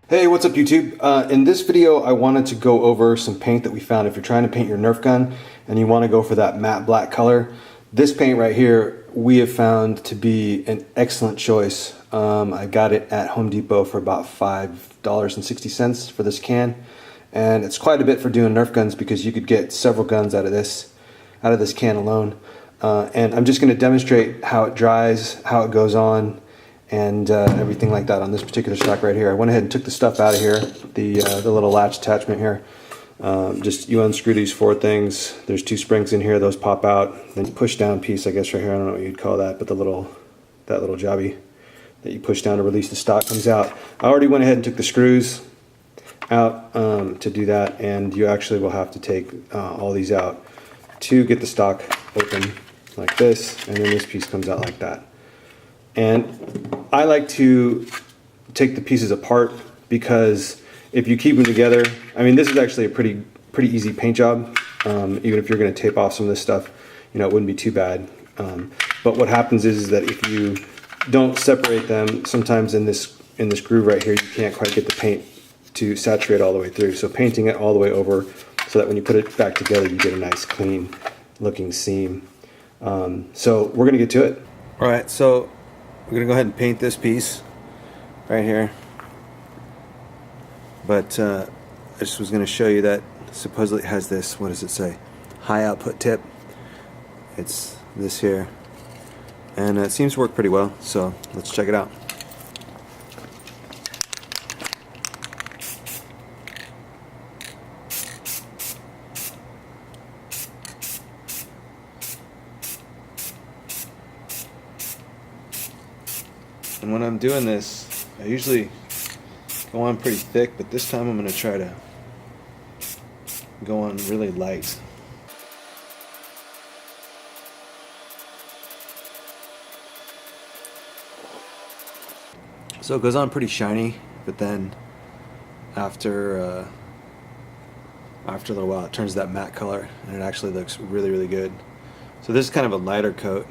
Hey, what's up YouTube? In this video I wanted to go over some paint that we found. If you're trying to paint your Nerf gun and you want to go for that matte black color, this paint right here we have found to be an excellent choice. I got it at Home Depot for about $5.60 for this can, and it's quite a bit for doing Nerf guns because you could get several guns out of this can alone. And I'm just going to demonstrate how it dries, how it goes on, and everything like that on this particular stock right here. I went ahead and took the stuff out of here, the little latch attachment here. Just you unscrew these four things. There's two springs in here; those pop out. Then you push down piece, I guess right here. I don't know what you'd call that, but that little jobby that you push down to release the stock comes out. I already went ahead and took the screws out to do that, and you actually will have to take all these out to get the stock open like this, and then this piece comes out like that. And I like to take the pieces apart because if you keep them together, I mean, this is actually a pretty easy paint job. Even if you're going to tape off some of this stuff, you know, it wouldn't be too bad. But what happens is that if you don't separate them, sometimes in this groove right here, you can't quite get the paint to saturate all the way through. So painting it all the way over so that when you put it back together, you get a nice clean looking seam. So we're going to get to it. All right, so we're going to go ahead and paint this piece right here. But I just was going to show you that supposedly it has this, what does it say? High output tip. It's this here. And it seems to work pretty well, so let's check it out. And when I'm doing this, I usually go on pretty thick, but this time I'm going to try to go on really light. So it goes on pretty shiny, but then after a little while it turns that matte color, and it actually looks really good. So this is kind of a lighter coat.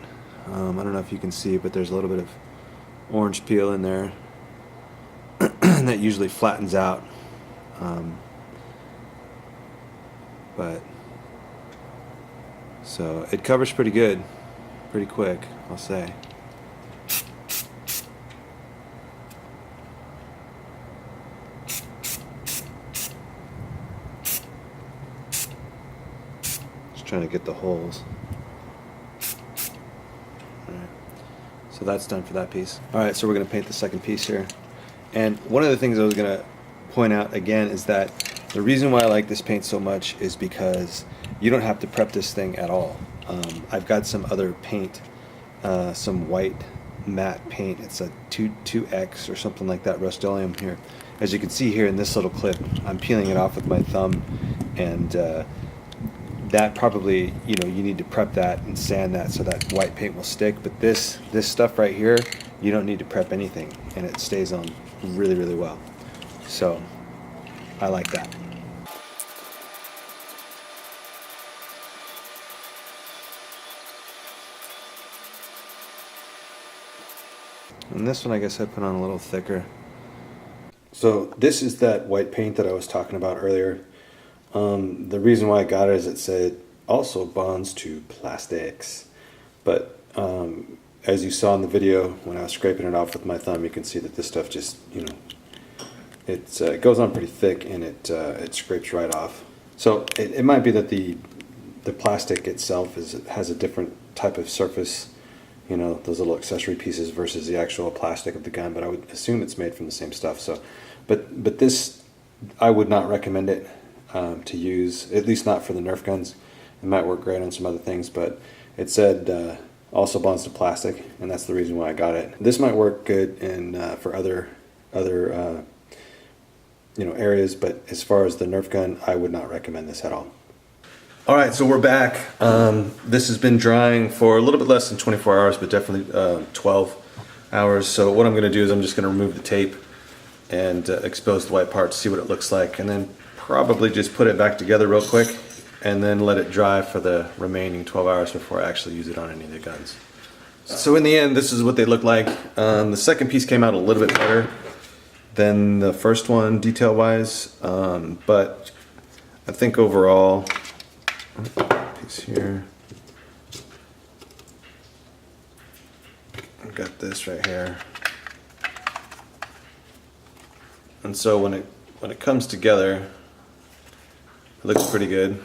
I don't know if you can see, but there's a little bit of orange peel in there and that usually flattens out, but so it covers pretty good, pretty quick, I'll say. Just trying to get the holes. So that's done for that piece. Alright, so we're going to paint the second piece here. And one of the things I was going to point out again is that the reason why I like this paint so much is because you don't have to prep this thing at all. I've got some other paint, some white matte paint. It's a 2X or something like that, Rust-Oleum here. As you can see here in this little clip, I'm peeling it off with my thumb, and that probably, you know, you need to prep that and sand that so that white paint will stick. But this stuff right here, you don't need to prep anything, and it stays on really well. So I like that. And this one, I guess I put on a little thicker. So this is that white paint that I was talking about earlier. The reason why I got it is it said also bonds to plastics, but as you saw in the video when I was scraping it off with my thumb, you can see that this stuff just, you know, it goes on pretty thick, and it scrapes right off. So it might be that the plastic itself has a different type of surface, you know, those little accessory pieces versus the actual plastic of the gun, but I would assume it's made from the same stuff. So, but this, I would not recommend it to use, at least not for the Nerf guns. It might work great on some other things, but it said also bonds to plastic, and that's the reason why I got it. This might work good in for other you know, areas, but as far as the Nerf gun, I would not recommend this at all. All right, so we're back. This has been drying for a little bit less than 24 hours, but definitely 12 hours. So what I'm going to do is I'm just going to remove the tape and expose the white part to see what it looks like, and then probably just put it back together real quick and then let it dry for the remaining 12 hours before I actually use it on any of the guns. So in the end, this is what they look like. The second piece came out a little bit better, than the first one detail wise, but I think overall, piece here, I've got this right here, and so when it comes together, it looks pretty good.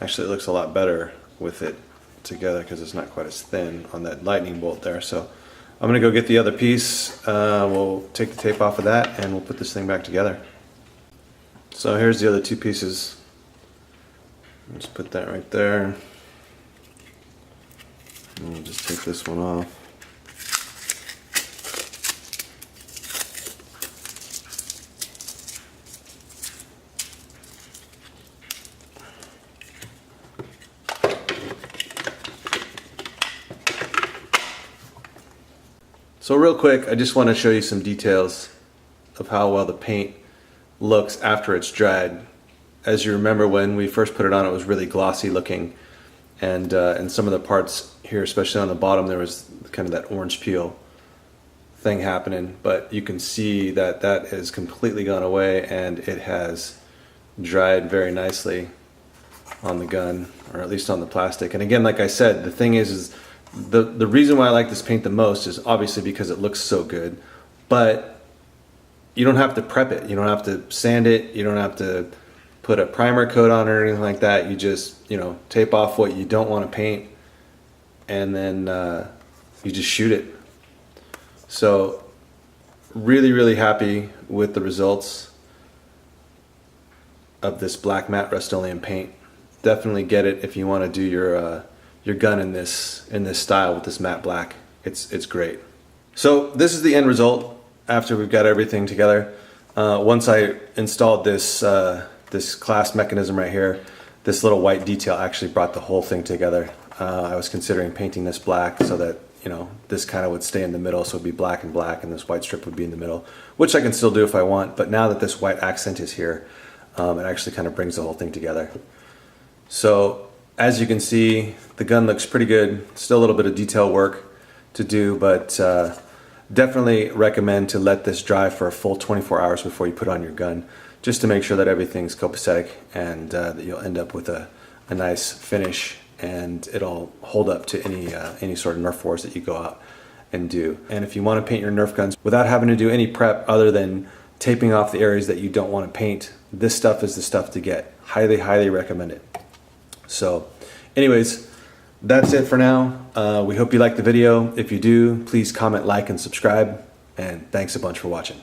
Actually, it looks a lot better with it together because it's not quite as thin on that lightning bolt there. So I'm gonna go get the other piece. We'll take the tape off of that and we'll put this thing back together. So here's the other two pieces. Just put that right there. And we'll just take this one off. So real quick, I just want to show you some details of how well the paint looks after it's dried. As you remember, when we first put it on, it was really glossy looking, and some of the parts here, especially on the bottom, there was kind of that orange peel thing happening, but you can see that that has completely gone away and it has dried very nicely on the gun, or at least on the plastic. And again, like I said, the thing is the reason why I like this paint the most is obviously because it looks so good, but you don't have to prep it. You don't have to sand it. You don't have to put a primer coat on or anything like that. You just, tape off what you don't want to paint, and then you just shoot it. So really, really happy with the results of this black matte Rust-Oleum paint. Definitely get it if you want to do your gun in this style with this matte black. It's great. So this is the end result after we've got everything together. Once I installed this this clasp mechanism right here, this little white detail actually brought the whole thing together. I was considering painting this black so that this kind of would stay in the middle, so it'd be black and black, and this white strip would be in the middle, which I can still do if I want. But now that this white accent is here, it actually kind of brings the whole thing together. So as you can see, the gun looks pretty good. Still a little bit of detail work to do, but definitely recommend to let this dry for a full 24 hours before you put on your gun, just to make sure that everything's copacetic and that you'll end up with a nice finish, and it'll hold up to any sort of Nerf wars that you go out and do. And if you want to paint your Nerf guns without having to do any prep other than taping off the areas that you don't want to paint, this stuff is the stuff to get. Highly, highly recommend it. So anyways, that's it for now. We hope you liked the video. If you do, please comment, like, and subscribe. And thanks a bunch for watching.